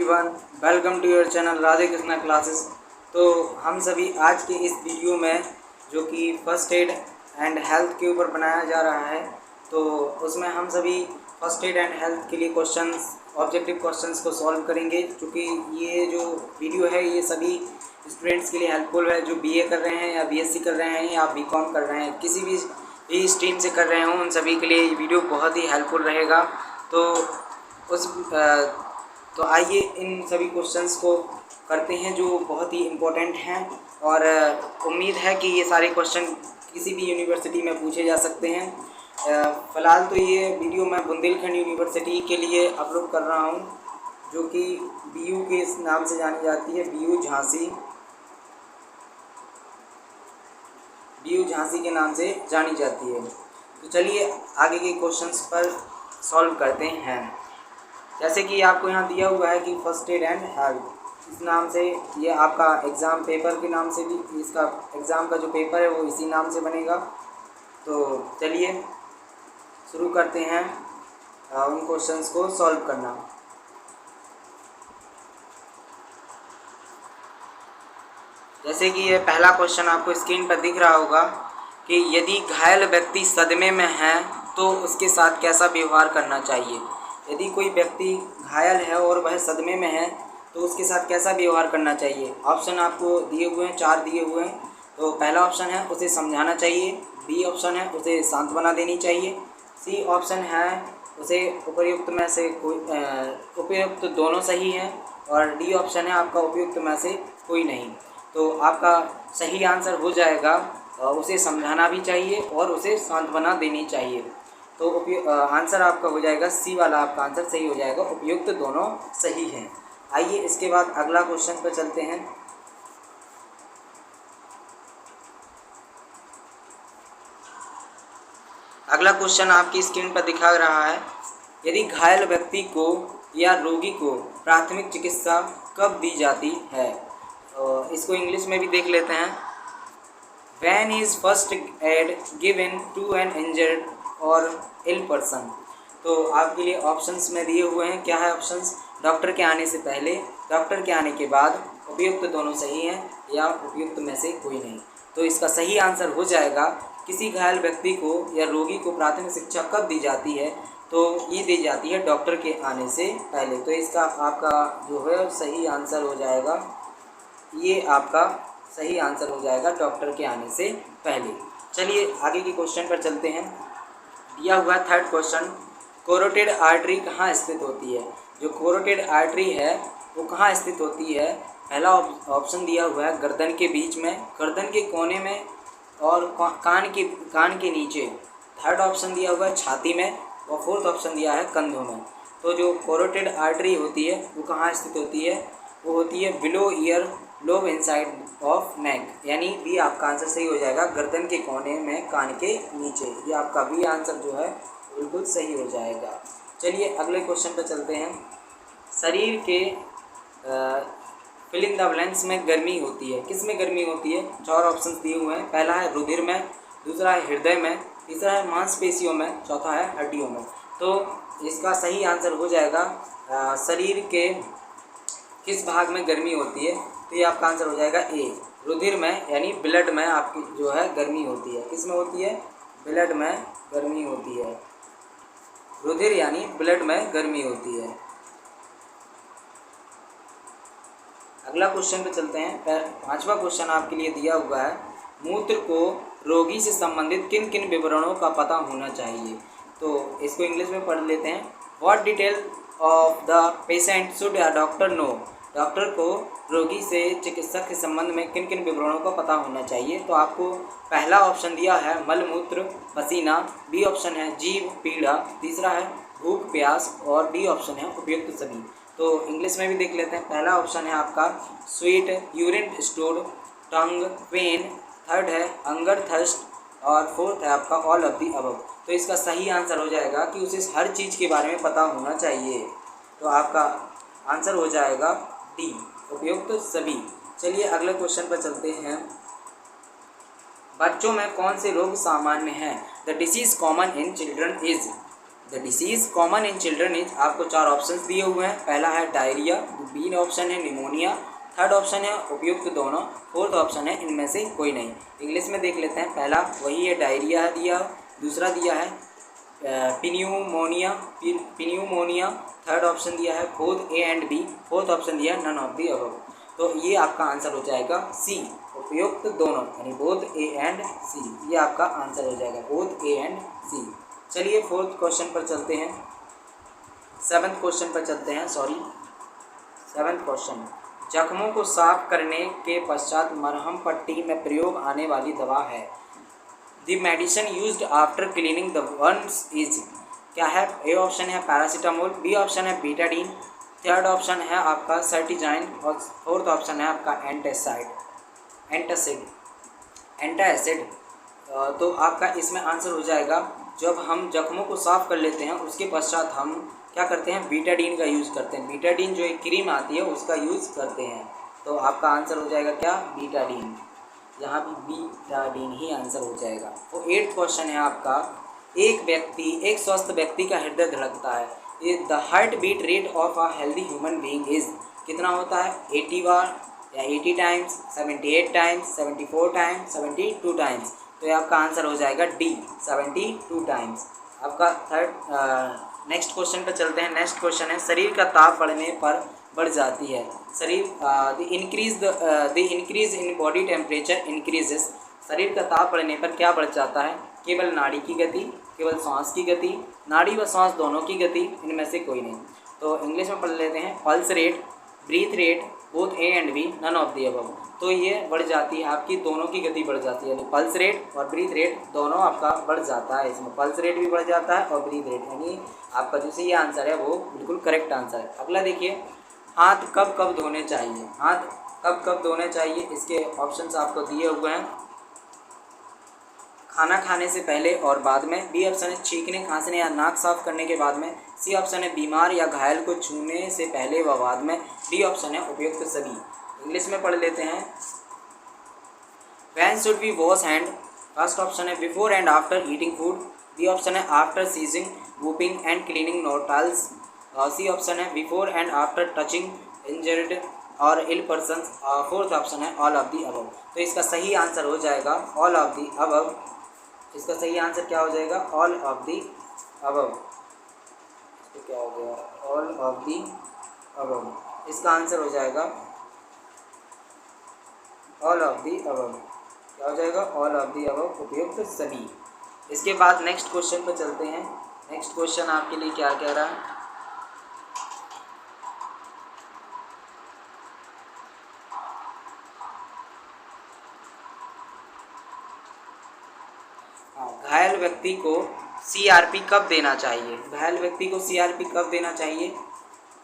Everyone, welcome to your channel Radhe Krishna classes. तो हम सभी आज के इस वीडियो में जो कि फर्स्ट एड एंड हेल्थ के ऊपर बनाया जा रहा है, तो उसमें हम सभी फर्स्ट एड एंड हेल्थ के लिए क्वेश्चंस, ऑब्जेक्टिव क्वेश्चंस को सॉल्व करेंगे। क्योंकि ये जो वीडियो है ये सभी स्टूडेंट्स के लिए हेल्पफुल है जो बीए कर रहे हैं या बीएससी कर रहे हैं या बीकॉम कर रहे हैं, किसी भी स्ट्रीम से कर रहे हों, उन सभी के लिए ये वीडियो बहुत ही हेल्पफुल रहेगा। तो आइए इन सभी क्वेश्चंस को करते हैं जो बहुत ही इम्पोर्टेंट हैं, और उम्मीद है कि ये सारे क्वेश्चन किसी भी यूनिवर्सिटी में पूछे जा सकते हैं। फ़िलहाल तो ये वीडियो मैं बुंदेलखंड यूनिवर्सिटी के लिए अपलोड कर रहा हूँ, जो कि बीयू के इस नाम से जानी जाती है, बीयू झांसी के नाम से जानी जाती है। तो चलिए आगे के क्वेश्चंस पर सॉल्व करते हैं। जैसे कि आपको यहाँ दिया हुआ है कि फर्स्ट एड एंड हेल्थ, इस नाम से ये आपका एग्ज़ाम पेपर के नाम से भी, इसका एग्ज़ाम का जो पेपर है वो इसी नाम से बनेगा। तो चलिए शुरू करते हैं उन क्वेश्चंस को सॉल्व करना। जैसे कि ये पहला क्वेश्चन आपको स्क्रीन पर दिख रहा होगा कि यदि घायल व्यक्ति सदमे में है तो उसके साथ कैसा व्यवहार करना चाहिए। यदि कोई व्यक्ति घायल है और वह सदमे में है तो उसके साथ कैसा व्यवहार करना चाहिए। ऑप्शन आपको दिए हुए हैं, 4 दिए हुए हैं। तो पहला ऑप्शन है उसे समझाना चाहिए, बी ऑप्शन है उसे सांत्वना देनी चाहिए, सी ऑप्शन है उसे उपयुक्त में से कोई उपयुक्त दोनों सही है, और डी ऑप्शन है आपका उपयुक्त में से कोई नहीं। तो आपका सही आंसर हो जाएगा उसे समझाना भी चाहिए और उसे सांत्वना देनी चाहिए। तो आंसर आपका हो जाएगा सी वाला, आपका आंसर सही हो जाएगा, उपयुक्त दोनों सही हैं। आइए इसके बाद अगला क्वेश्चन पर चलते हैं। अगला क्वेश्चन आपकी स्क्रीन पर दिखा रहा है, यदि घायल व्यक्ति को या रोगी को प्राथमिक चिकित्सा कब दी जाती है। तो इसको इंग्लिश में भी देख लेते हैं। When is first aid given to an injured और इल पर्सन। तो आपके लिए ऑप्शंस में दिए हुए हैं, क्या है ऑप्शंस। डॉक्टर के आने से पहले, डॉक्टर के आने के बाद, उपयुक्त दोनों सही हैं, या उपयुक्त में से कोई नहीं। तो इसका सही आंसर हो जाएगा किसी घायल व्यक्ति को या रोगी को प्राथमिक शिक्षा कब दी जाती है, तो ये दी जाती है डॉक्टर के आने से पहले। तो इसका आपका जो है सही आंसर हो जाएगा, ये आपका सही आंसर हो जाएगा डॉक्टर के आने से पहले। चलिए आगे के क्वेश्चन पर चलते हैं। दिया हुआ थर्ड क्वेश्चन, कैरोटिड आर्टरी कहाँ स्थित होती है। जो कैरोटिड आर्टरी है वो कहाँ स्थित होती है। पहला ऑप्शन दिया हुआ है गर्दन के बीच में, गर्दन के कोने में, और कान के नीचे। थर्ड ऑप्शन दिया हुआ है छाती में, और फोर्थ ऑप्शन दिया है कंधों में। तो जो कैरोटिड आर्टरी होती है वो कहाँ स्थित होती है, वो होती है below ear lobe inside of neck, यानी बी आपका आंसर सही हो जाएगा, गर्दन के कोने में, कान के नीचे। ये आपका बी आंसर जो है बिल्कुल सही हो जाएगा। चलिए अगले क्वेश्चन पर चलते हैं। शरीर के फिल इन द ब्लैंक्स में गर्मी होती है, किस में गर्मी होती है। 4 ऑप्शंस दिए हुए हैं। पहला है रुधिर में, दूसरा है हृदय में, तीसरा है मांसपेशियों में, चौथा है हड्डियों में। तो इसका सही आंसर हो जाएगा शरीर के किस भाग में गर्मी होती है। तो ये आपका आंसर हो जाएगा ए, रुधिर में, यानी ब्लड में आपकी जो है गर्मी होती है। किस में होती है, ब्लड में गर्मी होती है। रुधिर यानी ब्लड में गर्मी होती है। अगला क्वेश्चन पे चलते हैं। 5वां क्वेश्चन आपके लिए दिया हुआ है, मूत्र को रोगी से संबंधित किन किन विवरणों का पता होना चाहिए। तो इसको इंग्लिश में पढ़ लेते हैं। What detail of the patient should a doctor know. Doctor को रोगी से चिकित्सक के संबंध में किन किन विवरणों का पता होना चाहिए। तो आपको पहला ऑप्शन दिया है मलमूत्र, पसीना, बी ऑप्शन है जीव पीड़ा, तीसरा है भूख प्यास, और डी ऑप्शन है उपयुक्त सभी। तो इंग्लिश में भी देख लेते हैं। पहला ऑप्शन है आपका स्वीट, यूरिन स्टोर, टंग पेन, थर्ड है हंगर थर्स्ट, और फोर्थ है आपका ऑल ऑफ दी अबव। तो इसका सही आंसर हो जाएगा कि उसे हर चीज़ के बारे में पता होना चाहिए। तो आपका आंसर हो जाएगा डी, उपयुक्त सभी। चलिए अगले क्वेश्चन पर चलते हैं। बच्चों में कौन से रोग सामान्य हैं। The disease common in children is. The disease common in children is, आपको 4 ऑप्शंस दिए हुए हैं। पहला है डायरिया, बी ऑप्शन है निमोनिया, थर्ड ऑप्शन है उपयुक्त दोनों, फोर्थ ऑप्शन है इनमें से कोई नहीं। इंग्लिश में देख लेते हैं। पहला वही है डायरिया दिया, दूसरा दिया है पिन्यूमोनिया, थर्ड ऑप्शन दिया है both A and B, fourth option दिया है नन ऑफ दी अबव। तो ये आपका आंसर हो जाएगा सी, उपयुक्त दोनों, यानी बोथ ए एंड सी, ये आपका आंसर हो जाएगा, बोथ ए एंड सी। चलिए फोर्थ क्वेश्चन पर चलते हैं, सेवन्थ क्वेश्चन पर चलते हैं, सेवन्थ क्वेश्चन। जख्मों को साफ करने के पश्चात मरहम पट्टी में प्रयोग आने वाली दवा है। The medicine used after cleaning the wands is, क्या है? ए ऑप्शन है पैरासीटामोल, बी ऑप्शन है बीटाडीन, थर्ड ऑप्शन है आपका सर्टिजाइन और फोर्थ ऑप्शन है आपका एंटासिड। तो आपका इसमें आंसर हो जाएगा, जब हम जख्मों को साफ़ कर लेते हैं उसके पश्चात हम क्या करते हैं? बीटाडीन का यूज़ करते हैं। बीटाडीन जो एक क्रीम आती है उसका यूज़ करते हैं। तो आपका आंसर हो जाएगा क्या? बीटाडीन। यहाँ भी बीटाडीन ही आंसर हो जाएगा। तो 8th क्वेश्चन है आपका, एक स्वस्थ व्यक्ति का हृदय धड़कता है, the heart beat rate of a healthy human being is, कितना होता है? 80 बार या 80 टाइम्स, 78 टाइम्स, 74 टाइम्स, 72 टाइम्स। तो ये आपका आंसर हो जाएगा डी, 72 टाइम्स। आपका नेक्स्ट क्वेश्चन पर चलते हैं। नेक्स्ट क्वेश्चन है, शरीर का ताप बढ़ने पर बढ़ जाती है। The increase in body temperature increases, शरीर का ताप बढ़ने पर क्या बढ़ जाता है? केवल नाड़ी की गति, केवल सांस की गति, नाड़ी व सांस दोनों की गति, इनमें से कोई नहीं। तो इंग्लिश में पढ़ लेते हैं, pulse rate, breath rate, both A and B, none of the above. तो ये बढ़ जाती है, आपकी दोनों की गति बढ़ जाती है, यानी पल्स रेट और ब्रीथ रेट दोनों आपका बढ़ जाता है। इसमें पल्स रेट भी बढ़ जाता है और ब्रीथ रेट, यानी आपका जो सही आंसर है वो बिल्कुल करेक्ट आंसर है। अगला देखिए, हाथ कब कब धोने चाहिए? हाथ कब कब धोने चाहिए, इसके ऑप्शंस आपको दिए हुए हैं। खाना खाने से पहले और बाद में, बी ऑप्शन है छींकने, खांसने या नाक साफ करने के बाद में, सी ऑप्शन है बीमार या घायल को छूने से पहले व बाद में, डी ऑप्शन है उपयुक्त सभी। इंग्लिश में पढ़ लेते हैं। When should we wash hand? First option है before and after eating food, B option है after sneezing, whooping and cleaning nostrils, C option है before and after touching injured और इल पर्सन, फोर्थ ऑप्शन है all of the above. तो इसका सही answer हो जाएगा ऑल ऑफ दी अबव। इसका सही आंसर क्या हो जाएगा? All of the above. इसको क्या हो गया? All of the above. इसका आंसर हो जाएगा ऑल ऑफ दी अबव। क्या हो जाएगा? ऑल ऑफ दी अबव, उपयुक्त सभी। इसके बाद नेक्स्ट क्वेश्चन पर चलते हैं। नेक्स्ट क्वेश्चन आपके लिए क्या कह रहा है? घायल व्यक्ति को सीआरपी कब देना चाहिए? घायल व्यक्ति को सीआरपी कब देना चाहिए,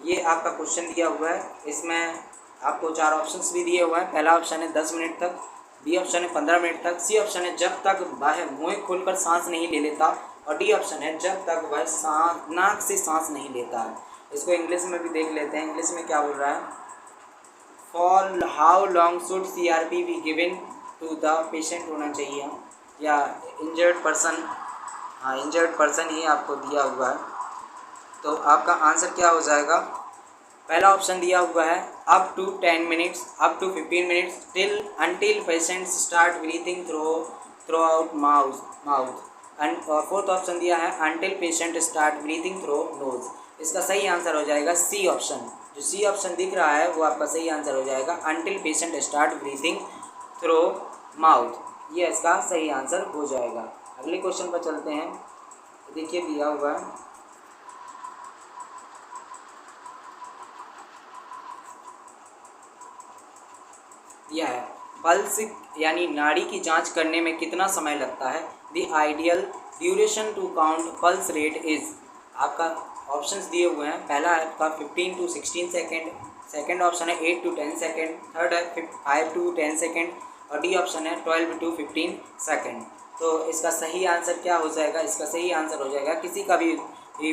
ये आपका क्वेश्चन दिया हुआ है। इसमें आपको 4 ऑप्शंस भी दिए हुए हैं। पहला ऑप्शन है 10 मिनट तक, बी ऑप्शन है 15 मिनट तक, सी ऑप्शन है जब तक वह मुँह खोलकर सांस नहीं ले लेता, और डी ऑप्शन है जब तक वह नाक से सांस नहीं लेता है। इसको इंग्लिश में भी देख लेते हैं। इंग्लिश में क्या बोल रहा है? For how long should CRP be given to the patient होना चाहिए, या इंजर्ड पर्सन, हाँ इंजर्ड पर्सन ही आपको दिया हुआ है। तो आपका आंसर क्या हो जाएगा? पहला ऑप्शन दिया हुआ है up to 10 minutes, up to 15 minutes, till until patients start breathing through out mouth, और फोर्थ ऑप्शन दिया है until patient start breathing through nose. इसका सही आंसर हो जाएगा सी ऑप्शन। जो सी ऑप्शन दिख रहा है वो आपका सही आंसर हो जाएगा, until patient start breathing through mouth, ये इसका सही आंसर हो जाएगा। अगले क्वेश्चन पर चलते हैं। देखिए दिया हुआ है, दिया है पल्स यानी नाड़ी की जांच करने में कितना समय लगता है? The ideal duration to count pulse rate is, आपका ऑप्शंस दिए हुए हैं। पहला है आपका 15 to 16 सेकेंड, सेकेंड ऑप्शन है 8 to 10 सेकेंड, थर्ड है 5 to 10 सेकेंड, और डी ऑप्शन है 12 to 15 सेकेंड। तो इसका सही आंसर क्या हो जाएगा? इसका सही आंसर हो जाएगा, किसी का भी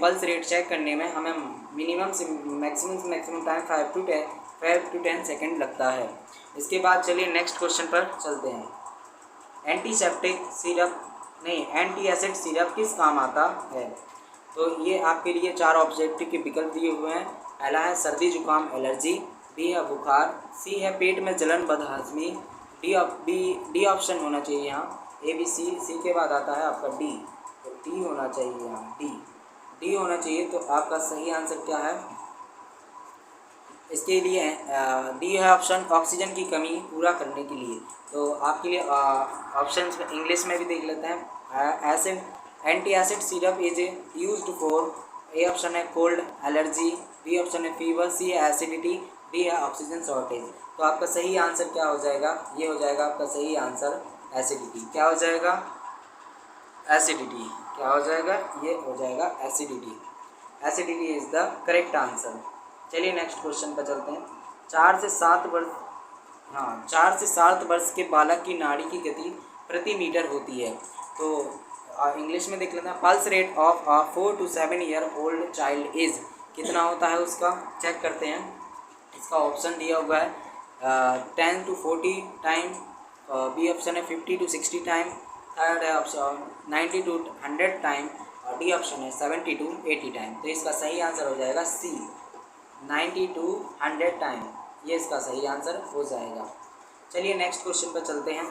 पल्स रेट चेक करने में हमें मिनिमम से मैक्सिमम टाइम 5 to 10 सेकेंड लगता है। इसके बाद चलिए नेक्स्ट क्वेश्चन पर चलते हैं। एंटी एसिड सिरप किस काम आता है? तो ये आपके लिए 4 ऑब्जेक्टिव के विकल्प दिए हुए हैं। पहला है सर्दी जुकाम एलर्जी, बी है बुखार, सी है पेट में जलन बदहजमी, डी ऑप्शन होना चाहिए यहाँ, ए बी सी के बाद आता है आपका डी, तो डी होना चाहिए यहाँ, डी होना चाहिए। तो आपका सही आंसर क्या है इसके लिए? डी है ऑप्शन, ऑक्सीजन की कमी पूरा करने के लिए। तो आपके लिए ऑप्शन इंग्लिश में भी देख लेते हैं। Acid anti acid syrup is used for, A option है कोल्ड एलर्जी, बी ऑप्शन है फीवर, सी है एसिडिटी, डी है ऑक्सीजन शॉर्टेज। तो आपका सही आंसर क्या हो जाएगा? ये हो जाएगा आपका सही आंसर एसिडिटी। क्या हो जाएगा? एसिडिटी। क्या हो जाएगा? ये हो जाएगा acidity. Acidity is the correct answer. चलिए नेक्स्ट क्वेश्चन पर चलते हैं। 4 से 7 वर्ष के बालक की नाड़ी की गति प्रति मीटर होती है। तो इंग्लिश में देख लेते हैं। Pulse rate of a 4 to 7 year old child is, कितना होता है उसका चेक करते हैं। इसका ऑप्शन दिया हुआ है 10 to 40 टाइम, बी ऑप्शन है 50 to 60 टाइम, थर्ड है ऑप्शन 90 to 100 टाइम, और डी ऑप्शन है 70 to 80 टाइम। तो इसका सही आंसर हो जाएगा सी, 90 to 100 टाइम। ये इसका सही आंसर हो जाएगा। चलिए नेक्स्ट क्वेश्चन पर चलते हैं।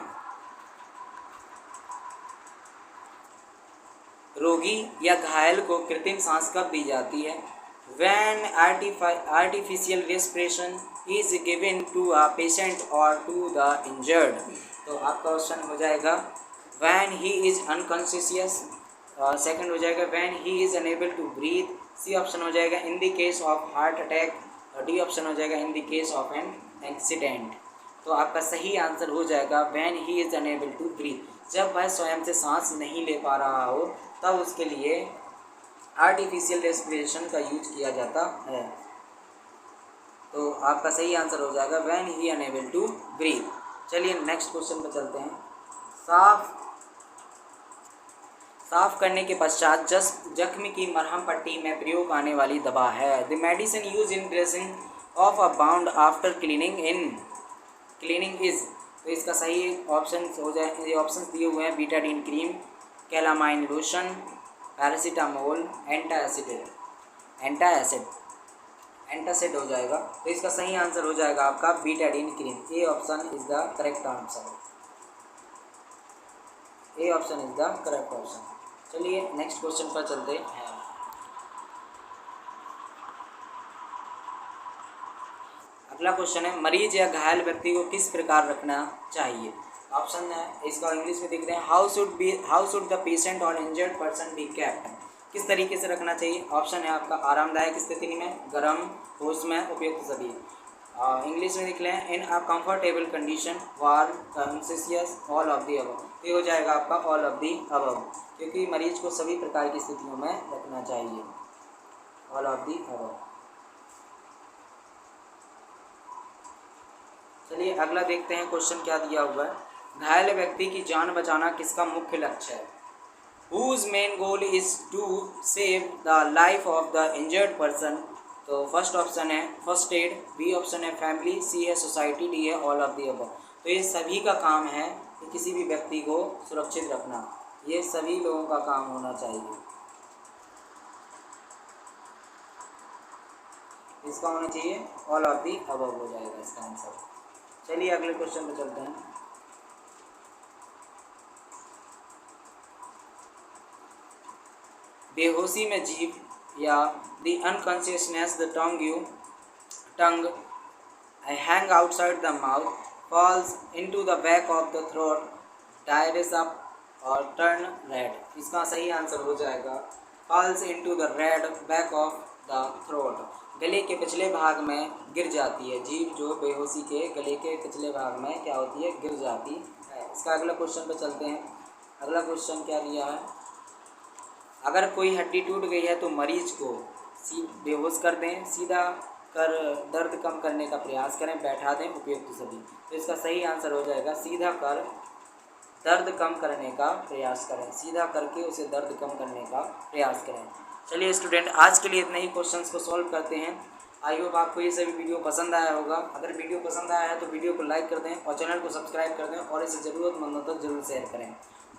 रोगी या घायल को कृत्रिम सांस कब दी जाती है? When artificial respiration is given to a patient or to the injured। तो आपका ऑप्शन हो जाएगा when he is unconscious, second हो जाएगा when he is unable to breathe, C option हो जाएगा in the case of heart attack, और D option हो जाएगा in the case of an accident। तो आपका सही आंसर हो जाएगा when he is unable to breathe। जब वह स्वयं से सांस नहीं ले पा रहा हो तब उसके लिए आर्टिफिशियल रेस्पिरेशन का यूज किया जाता है। तो आपका सही आंसर हो जाएगा when he unable to breathe. चलिए नेक्स्ट क्वेश्चन पर चलते हैं। साफ करने के पश्चात जख्म की मरहम पट्टी में प्रयोग आने वाली दवा है। The medicine use in dressing of a bound after cleaning is. तो इसका सही ऑप्शन हो जाए, ये ऑप्शन दिए हुए हैं Betadine cream, calamine lotion, paracetamol, antacid हो जाएगा। तो इसका सही आंसर हो जाएगा आपका Betadine cream. A option is the correct answer. A option is the correct option. चलिए नेक्स्ट क्वेश्चन पर चलते हैं। अगला क्वेश्चन है मरीज या घायल व्यक्ति को किस प्रकार रखना चाहिए? ऑप्शन है इसका इंग्लिश में दिख रहे हैं हाउ शुड द पेशेंट और इंजर्ड पर्सन बी केप्ट। किस तरीके से रखना चाहिए? ऑप्शन है आपका आरामदायक स्थिति में, गर्म, होश में, उपयुक्त सभी। इंग्लिश में लिख लें in a comfortable condition, warm, conscious, all of the above. ये हो जाएगा आपका ऑल ऑफ दी अबव, क्योंकि मरीज को सभी प्रकार की स्थितियों में रखना चाहिए। All of the above. चलिए अगला देखते हैं क्वेश्चन क्या दिया हुआ है। घायल व्यक्ति की जान बचाना किसका मुख्य लक्ष्य है? Whose main goal is to save the life of the injured person। तो फर्स्ट ऑप्शन है फर्स्ट एड, बी ऑप्शन है फैमिली, सी है सोसाइटी, डी है ऑल ऑफ दी अबव। तो ये सभी का काम है कि किसी भी व्यक्ति को सुरक्षित रखना, ये सभी लोगों का काम होना चाहिए। इसका होना चाहिए ऑल ऑफ दी अबव हो जाएगा इसका आंसर। चलिए अगले क्वेश्चन पे चलते हैं। बेहोशी में जीभ या the unconsciousness the tongue hang outside the mouth, falls into the back of the throat, dries up और टर्न रेड। इसका सही आंसर हो जाएगा falls into the red back of the throat. गले के पिछले भाग में गिर जाती है जीभ, जो बेहोशी के गले के पिछले भाग में क्या होती है? गिर जाती है। इसका अगला क्वेश्चन पे चलते हैं। अगला क्वेश्चन क्या दिया है? अगर कोई हड्डी टूट गई है तो मरीज को बेहोश कर दें, सीधा कर दर्द कम करने का प्रयास करें, बैठा दें, उपयुक्त सभी। तो इसका सही आंसर हो जाएगा सीधा कर दर्द कम करने का प्रयास करें, सीधा करके उसे दर्द कम करने का प्रयास करें। चलिए स्टूडेंट आज के लिए इतने ही क्वेश्चंस को सॉल्व करते हैं। आई होप आपको ये सभी वीडियो पसंद आया होगा। अगर वीडियो पसंद आया है तो वीडियो को लाइक कर दें और चैनल को सब्सक्राइब कर दें और इसे ज़रूरतमंदों तक जरूर शेयर करें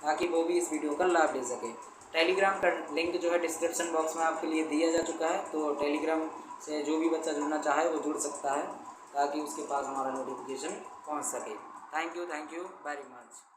ताकि वो भी इस वीडियो का लाभ ले सके। टेलीग्राम का लिंक जो है डिस्क्रिप्शन बॉक्स में आपके लिए दिया जा चुका है, तो टेलीग्राम से जो भी बच्चा जुड़ना चाहे वो जुड़ सकता है, ताकि उसके पास हमारा नोटिफिकेशन पहुंच सके। Thank you very much.